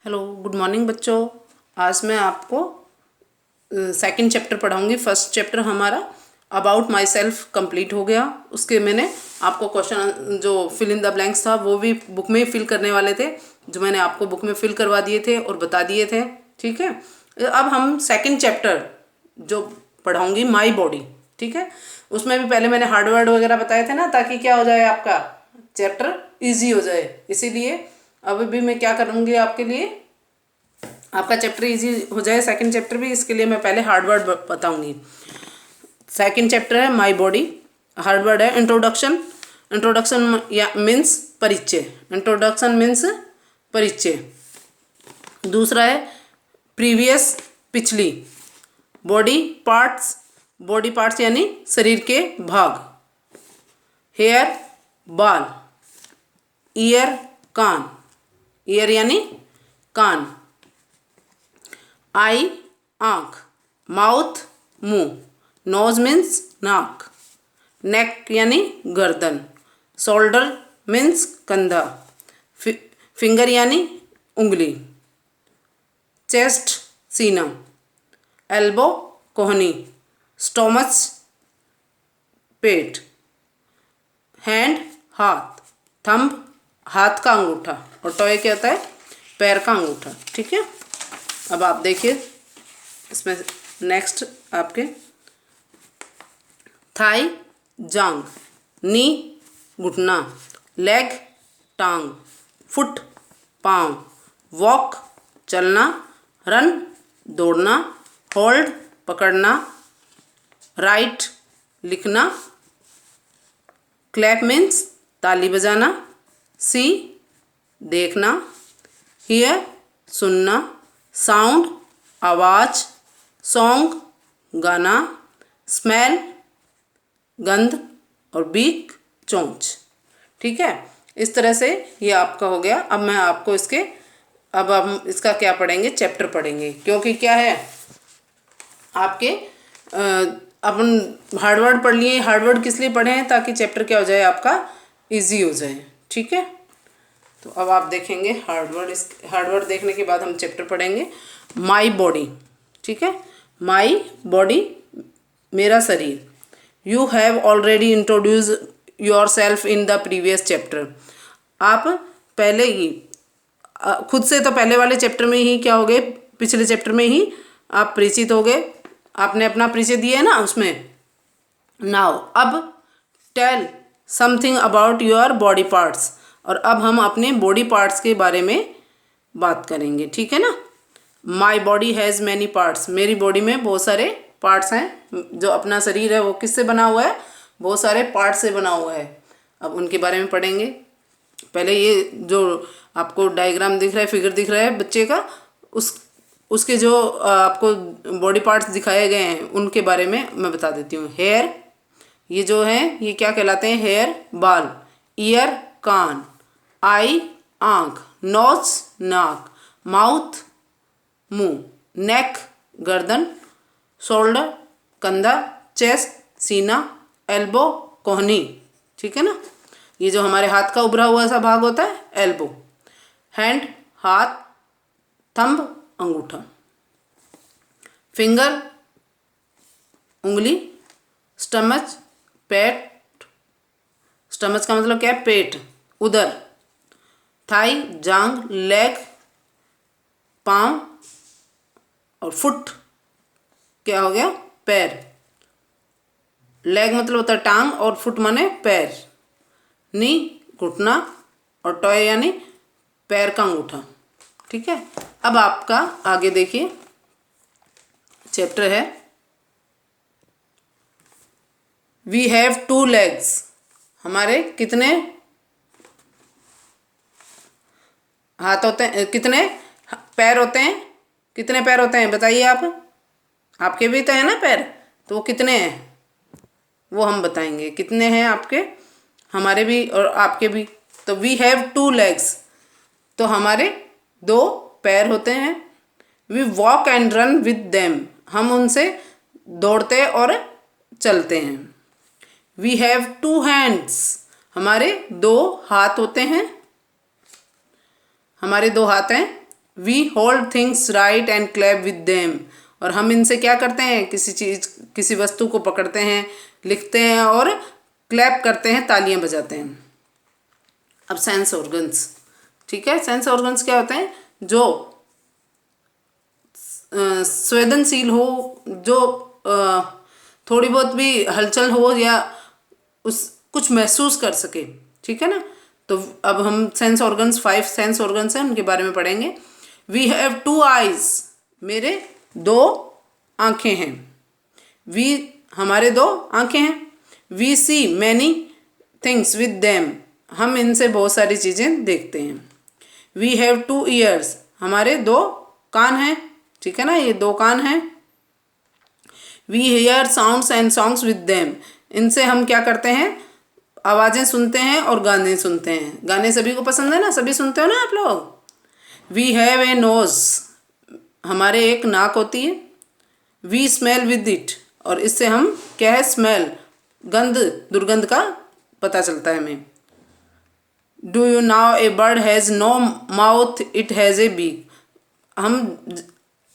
Hello good morning बच्चों। आज मैं आपको सेकंड चैप्टर पढ़ाऊंगी। फर्स्ट चैप्टर हमारा अबाउट माई सेल्फ कंप्लीट हो गया। उसके मैंने आपको क्वेश्चन जो फिल इन द ब्लैंक्स था वो भी बुक में फिल करने वाले थे, जो मैंने आपको बुक में फिल करवा दिए थे और बता दिए थे। ठीक है, अब हम सेकंड चैप्टर जो पढ़ाऊंगी माई बॉडी। ठीक है, उसमें भी पहले मैंने हार्ड वर्ड वगैरह बताए थे ना, ताकि क्या हो जाए आपका चैप्टर इजी हो जाए। इसीलिए अब भी मैं क्या करूँगी आपके लिए, आपका चैप्टर इजी हो जाए सेकंड चैप्टर भी, इसके लिए मैं पहले हार्ड वर्ड बताऊंगी। सेकंड चैप्टर है माय बॉडी। हार्ड वर्ड है इंट्रोडक्शन। इंट्रोडक्शन या मीन्स परिचय। इंट्रोडक्शन मीन्स परिचय। दूसरा है प्रीवियस, पिछली। बॉडी पार्ट्स, बॉडी पार्ट्स यानी शरीर के भाग। हेयर, बाल। ईयर, कान। ईयर यानी कान। आई, आँख। माउथ, मुंह। नोज मीन्स नाक। नेक यानी गर्दन। शोल्डर मीन्स कंधा। फिंगर यानी उंगली। चेस्ट, सीना। एल्बो, कोहनी। स्टोमच, पेट। हैंड, हाथ। थंब, हाथ का अंगूठा। और टॉय क्या होता है, पैर का अंगूठा। ठीक है, अब आप देखिए इसमें नेक्स्ट आपके थाई, जांग। नी, घुटना। लेग, टांग। फुट, पाँव। वॉक, चलना। रन, दौड़ना। होल्ड, पकड़ना। राइट, लिखना। क्लैप मीन्स ताली बजाना। सी, देखना। हियर, सुनना। साउंड, आवाज़। सॉन्ग, गाना। स्मेल, गंध। और बीक, चोंच। ठीक है, इस तरह से ये आपका हो गया। अब मैं आपको इसके, अब हम इसका क्या पढ़ेंगे, चैप्टर पढ़ेंगे। क्योंकि क्या है आपके अपन हार्डवर्ड पढ़ लिए। हार्डवर्ड किस लिए पढ़े हैं, ताकि चैप्टर क्या हो जाए आपका इजी हो जाए। ठीक है, तो अब आप देखेंगे हार्डवर्ड। इस हार्डवर्ड देखने के बाद हम चैप्टर पढ़ेंगे माई बॉडी। ठीक है, माई बॉडी, मेरा शरीर। You have already introduce your self in the previous chapter. आप पहले ही खुद से तो पहले वाले चैप्टर में ही क्या हो गए, पिछले चैप्टर में ही आप परिचित हो गए। आपने अपना परिचय दिया है ना उसमें। नाउ अब tell something about your body parts. और अब हम अपने बॉडी पार्ट्स के बारे में बात करेंगे। ठीक है ना। My body has many parts. मेरी बॉडी में बहुत सारे पार्ट्स हैं। जो अपना शरीर है वो किससे बना हुआ है, बहुत सारे पार्ट से बना हुआ है। अब उनके बारे में पढ़ेंगे। पहले ये जो आपको डायग्राम दिख रहा है, फिगर दिख रहा है बच्चे का, उसके जो आपको बॉडी पार्ट्स दिखाए गए हैं उनके बारे में मैं बता देती हूँ। हेयर, ये जो है ये क्या कहलाते हैं, हेयर बाल। ईयर, कान। आई, आँख। नोज, नाक। माउथ, मुंह। नेक, गर्दन। शोल्डर, कंधा। चेस्ट, सीना। एल्बो, कोहनी। ठीक है ना, ये जो हमारे हाथ का उभरा हुआ सा भाग होता है एल्बो। हैंड, हाथ। थंब, अंगूठा। फिंगर, उंगली। स्टमच, पेट। स्टमच का मतलब क्या है, पेट, उदर। थाई, जांग। लेग, पाँव। और फुट क्या हो गया, पैर। लेग मतलब होता है टांग और फुट माने पैर। नी, घुटना। और टॉय यानी पैर का अंगूठा। ठीक है, अब आपका आगे देखिए चैप्टर है वी हैव टू लेग्स। हमारे कितने हाथ होते हैं, कितने पैर होते हैं, कितने पैर होते हैं बताइए आप। आपके भी तो है ना पैर, तो वो कितने हैं वो हम बताएंगे। कितने हैं आपके, हमारे भी और आपके भी। तो वी हैव टू लेग्स, तो हमारे दो पैर होते हैं। We walk and run with them, हम उनसे दौड़ते और चलते हैं। वी हैव टू हैंड्स, हमारे दो हाथ होते हैं। हमारे दो हाथ हैं। We hold things right and clap with them, और हम इनसे क्या करते हैं, किसी वस्तु को पकड़ते हैं, लिखते हैं और क्लैप करते हैं, तालियां बजाते हैं। अब सेंस ऑर्गन्स, ठीक है, सेंस ऑर्गन्स क्या होते हैं, जो संवेदनशील हो, जो थोड़ी बहुत भी हलचल हो या उस कुछ महसूस कर सके, ठीक है ना। तो अब हम सेंस ऑर्गन्स, 5 सेंस ऑर्गन्स हैं, उनके बारे में पढ़ेंगे। वी हैव 2 आइज, मेरे 2 आँखें हैं। वी, हमारे 2 आँखें हैं। We see many things with them, हम इनसे बहुत सारी चीज़ें देखते हैं। वी हैव 2 ईयर्स, हमारे 2 कान हैं, ठीक है ना, ये 2 कान हैं। We hear sounds and songs with them, इनसे हम क्या करते हैं, आवाज़ें सुनते हैं और गाने सुनते हैं। गाने सभी को पसंद है ना, सभी सुनते हो ना आप लोग। वी हैव ए नोज, हमारे एक नाक होती है। वी स्मेल विद इट, और इससे हम क्या है, स्मेल, गंध, दुर्गंध का पता चलता है हमें। Do you know a bird has no mouth it has a beak, हम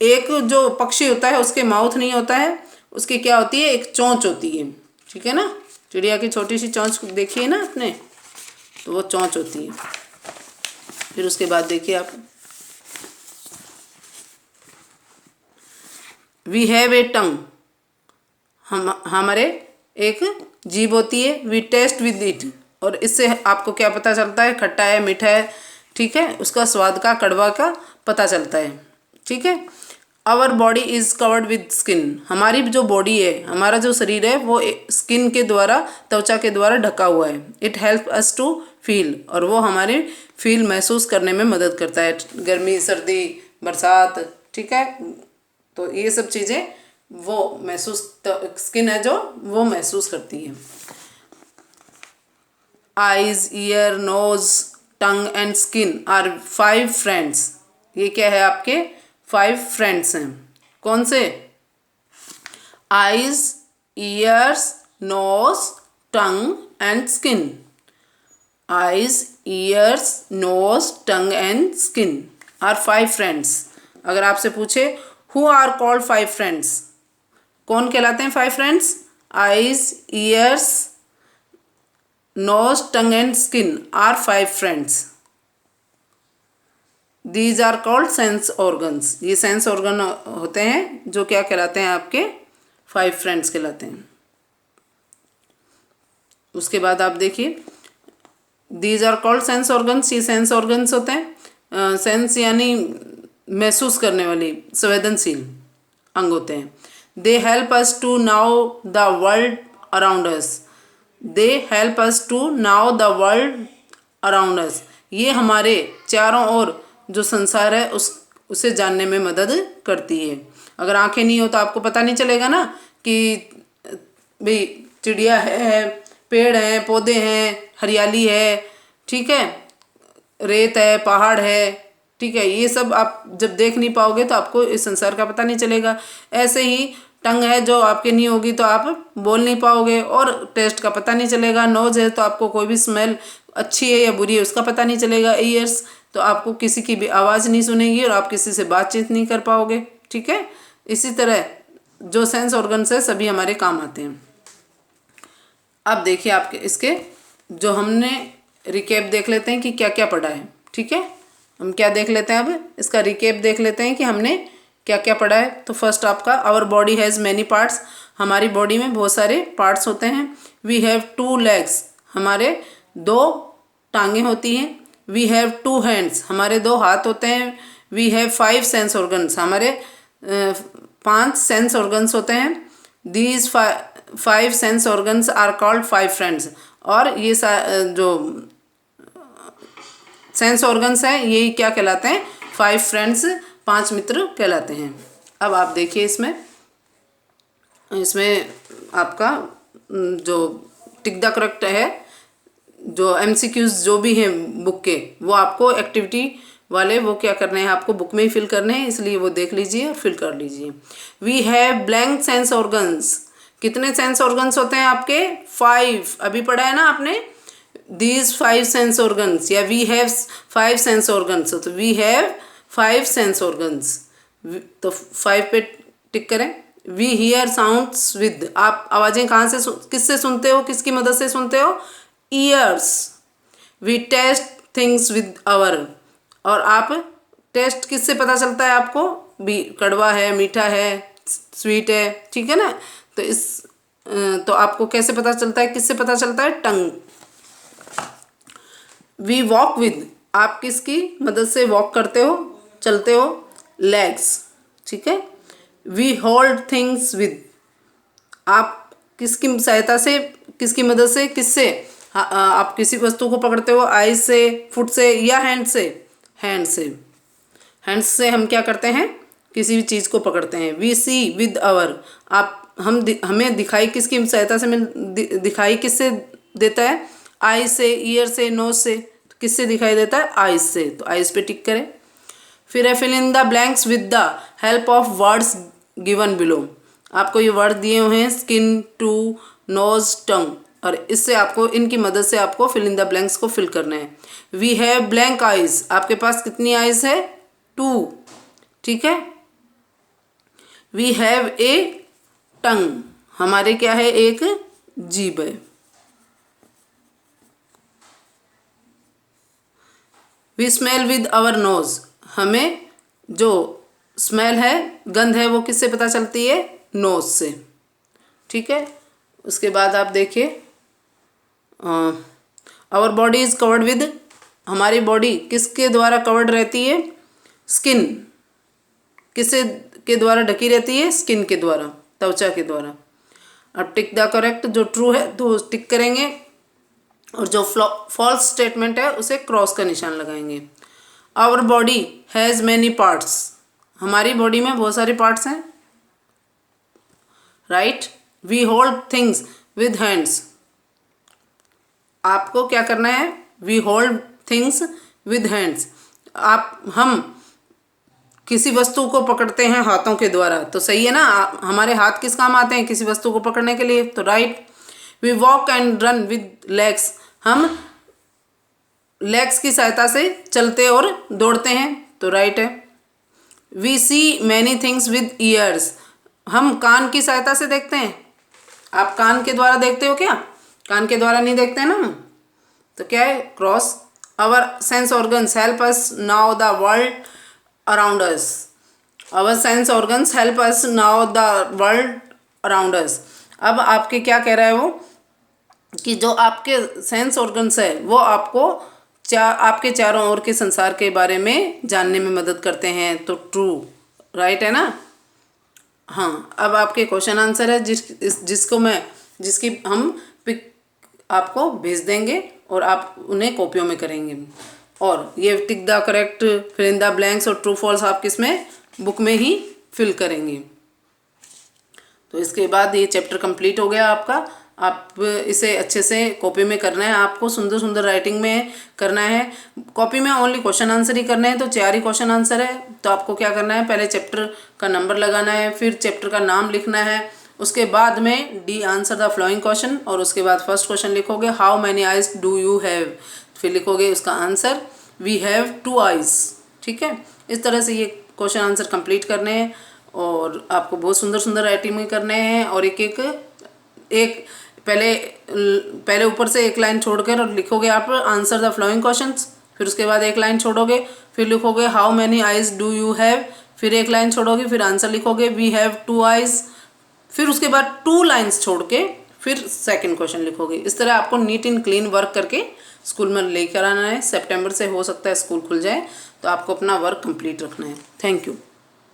एक जो पक्षी होता है उसके माउथ नहीं होता है, उसकी क्या होती है, एक चोंच होती है, ठीक है ना। चिड़िया की छोटी सी चोंच देखिए ना आपने, तो वो चोंच होती है। फिर उसके बाद देखिए आप, वी हैव ए टंग, हमारे एक जीभ होती है। वी टेस्ट विद इट, और इससे आपको क्या पता चलता है, खट्टा है, मीठा है, ठीक है, उसका स्वाद का, कड़वा का पता चलता है, ठीक है। Our body is covered with skin, हमारी जो बॉडी है, हमारा जो शरीर है, वो स्किन के द्वारा, त्वचा के द्वारा ढका हुआ है। It help us to feel, और वो हमारे फील, महसूस करने में मदद करता है, गर्मी, सर्दी, बरसात, ठीक है। तो ये सब चीज़ें वो महसूस, स्किन है जो वो महसूस करती है। Eyes, ear, nose, tongue and skin are 5 friends, ये क्या है, आपके 5 फ्रेंड्स हैं। कौन से, eyes, ears, nose, tongue and skin. Eyes, ears, nose, tongue and skin are 5 friends. अगर आपसे पूछे हु आर कॉल्ड 5 फ्रेंड्स, कौन कहलाते हैं 5 friends, eyes, ears, nose, tongue and skin are 5 friends. These are called sense organs, ये sense organ होते हैं जो क्या कहलाते हैं, आपके 5 फ्रेंड्स कहलाते हैं। उसके बाद आप देखिए, these are called sense organs, ये सेंस ऑर्गन्स होते हैं, सेंस यानी महसूस करने वाली, संवेदनशील अंग होते हैं। They help us to know the world around us, they help us to know the world around us, ये हमारे चारों ओर जो संसार है उसे जानने में मदद करती है। अगर आंखें नहीं हो तो आपको पता नहीं चलेगा ना कि भाई चिड़िया है, पेड़ हैं, पौधे हैं, हरियाली है, ठीक है, रेत है, पहाड़ है, ठीक है, ये सब आप जब देख नहीं पाओगे तो आपको इस संसार का पता नहीं चलेगा। ऐसे ही टंग है जो आपके नहीं होगी तो आप बोल नहीं पाओगे और टेस्ट का पता नहीं चलेगा। नोज है तो आपको कोई भी स्मेल अच्छी है या बुरी है उसका पता नहीं चलेगा। ईयर्स तो आपको किसी की भी आवाज़ नहीं सुनेगी और आप किसी से बातचीत नहीं कर पाओगे, ठीक है। इसी तरह जो सेंस ऑर्गन्स है सभी हमारे काम आते हैं। अब देखिए आपके इसके जो हमने रिकेप देख लेते हैं कि क्या क्या पढ़ा है, ठीक है। हम क्या देख लेते हैं, अब इसका रिकेप देख लेते हैं कि हमने क्या क्या पढ़ा है। तो फर्स्ट आपका our body has many parts, हमारी बॉडी में बहुत सारे पार्ट्स होते हैं। वी हैव 2 लेग्स, हमारे 2 टांगें होती हैं। वी हैव 2 हैंड्स, हमारे 2 हाथ होते हैं। वी हैव 5 सेंस ऑर्गन्स, हमारे 5 सेंस ऑर्गन्स होते हैं। These 5 sense organs are called 5 friends, और ये जो सेंस ऑर्गन्स हैं ये क्या कहलाते हैं, 5 फ्रेंड्स, 5 मित्र कहलाते हैं। अब आप देखिए इसमें आपका जो टिक द करेक्ट है, जो MCQs जो भी हैं बुक के, वो आपको एक्टिविटी वाले वो क्या करने हैं, आपको बुक में ही फिल करने हैं, इसलिए वो देख लीजिए और फिल कर लीजिए। We have blank sense organs, कितने सेंस ऑर्गन्स होते हैं आपके, 5, अभी पढ़ा है ना आपने। दीज 5 सेंस ऑर्गन्स या वी हैव 5 सेंस ऑर्गन्स, तो वी हैव 5 सेंस ऑर्गन्स, तो 5 पे टिक करें। वी हियर साउंड्स विद, आप आवाज़ें कहाँ से किससे सुनते हो, किसकी मदद से सुनते हो, ears. We taste things with our, और आप टेस्ट किससे पता चलता है आपको, भी कड़वा है, मीठा है, स्वीट है, ठीक है ना। तो आपको कैसे पता चलता है, किससे पता चलता है, टंग। वी वॉक विद, आप किसकी मदद से वॉक करते हो, चलते हो, लेग्स, ठीक है। वी होल्ड थिंग्स विद, आप किसकी सहायता से, किसकी मदद से, किससे आप किसी वस्तु को पकड़ते हो, आइज से, फुट से, या हैंड से, हैंड से। हैंड्स से हम क्या करते हैं, किसी भी चीज़ को पकड़ते हैं। वी सी विद आवर, आप हमें दिखाई किसकी सहायता से दिखाई किससे देता है, आई से, ईयर से, नोज से, तो किससे दिखाई देता है, आइज से, तो आइज पे टिक करें। फिर है fill in the blanks with the help of words given below, आपको ये वर्ड दिए हुए हैं, स्किन, टू, नोज, टंग, और इससे आपको, इनकी मदद से आपको फिल इन द ब्लैंक्स को फिल करना है। वी हैव ब्लैंक आइज, आपके पास कितनी आइज है, 2, ठीक है। वी हैव ए टंग, हमारे क्या है, एक जीभ है। We smell with our nose, हमें जो स्मेल है, गंध है, वो किससे पता चलती है, नोज से, ठीक है। उसके बाद आप देखिए, our body is covered with, हमारी बॉडी किसके द्वारा कवर्ड रहती है, स्किन, किससे के द्वारा ढकी रहती है, स्किन के द्वारा, त्वचा के द्वारा। अब टिक द करेक्ट, जो ट्रू है तो टिक करेंगे, और जो फॉल्स स्टेटमेंट है उसे क्रॉस का निशान लगाएंगे। Our body has many parts, हमारी बॉडी में बहुत सारे पार्ट्स हैं, right. We hold things with hands, आपको क्या करना है, we hold things with hands, हम किसी वस्तु को पकड़ते हैं हाथों के द्वारा, तो सही है ना, हमारे हाथ किस काम आते हैं, किसी वस्तु को पकड़ने के लिए, तो right. We walk and run with legs, हम लेग्स की सहायता से चलते और दौड़ते हैं, तो राइट है। We see many things with ears, हम कान की सहायता से देखते हैं, आप कान के द्वारा देखते हो क्या, कान के द्वारा नहीं देखते हैं ना, तो क्या है, cross. Our sense organs help us know the world around us, our sense organs help us know the world around us. अब आपके क्या कह रहा है वो, कि जो आपके सेंस ऑर्गन्स है वो आपको आपके चारों ओर के संसार के बारे में जानने में मदद करते हैं, तो ट्रू, राइट है ना। हाँ, अब आपके क्वेश्चन आंसर है जिसकी हम पिक आपको भेज देंगे और आप उन्हें कॉपियों में करेंगे, और ये tick the correct, fill in the blanks और ट्रू फॉल्स आप किसमें, बुक में ही फिल करेंगे। तो इसके बाद ये चैप्टर कंप्लीट हो गया आपका। आप इसे अच्छे से कॉपी में करना है, आपको सुंदर सुंदर राइटिंग में करना है। कॉपी में ओनली क्वेश्चन आंसर ही करने हैं, तो 4 ही क्वेश्चन आंसर है। तो आपको क्या करना है, पहले चैप्टर का नंबर लगाना है, फिर चैप्टर का नाम लिखना है, उसके बाद में D answer the flowing question, और उसके बाद फर्स्ट क्वेश्चन लिखोगे, how many eyes do you have, फिर लिखोगे उसका आंसर, वी हैव 2 आइज, ठीक है। इस तरह से ये क्वेश्चन आंसर कंप्लीट करने हैं, और आपको बहुत सुंदर सुंदर राइटिंग में करने हैं, और एक पहले ऊपर से एक लाइन छोड़कर और लिखोगे आप आंसर द फ्लोइंग क्वेश्चंस, फिर उसके बाद एक लाइन छोड़ोगे, फिर लिखोगे how many eyes do you have, फिर एक लाइन छोड़ोगे, फिर आंसर लिखोगे वी हैव 2 आइज, फिर उसके बाद 2 लाइन्स छोड़ के फिर सेकंड क्वेश्चन लिखोगे। इस तरह आपको नीट एंड क्लीन वर्क करके स्कूल में लेकर आना है। सितंबर से हो सकता है स्कूल खुल जाए, तो आपको अपना वर्क कंप्लीट रखना है। Thank you.